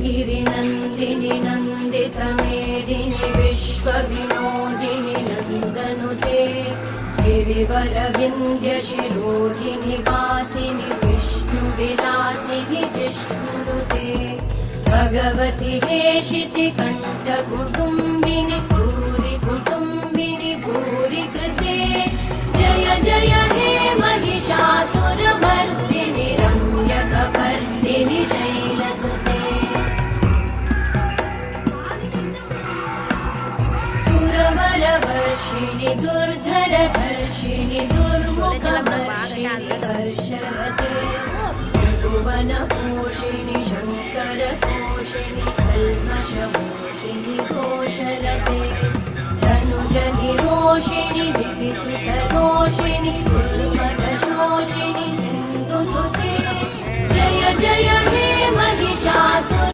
गिरिनन्दिनि नन्दितमेदिनि विश्वविनोदिनि नन्दनुते गिरिवरविन्ध्यशिरोधिनि वासिनि विष्णुविलासिनि जिष्णुनुते भगवति हेशिति कण्ठकुटुम्बिनि भूरि कुटुम्बिनि भूरि कृते जय जय हे महिषासुरमर्दिनि रम्यकपर्दिनि शैलसुते सुरवरवर्षिणि दुर्धरधर्षिणि दुर्मुखवर्षिणि हर्षरते भुवनपोषिणि शङ्करतोषिणि कल्मषमोषिणि घोषरते तनुजनिरोषिणि दिविसुतरोषिणि दुर्मदशोषिणि सिन्धुसुते जय जय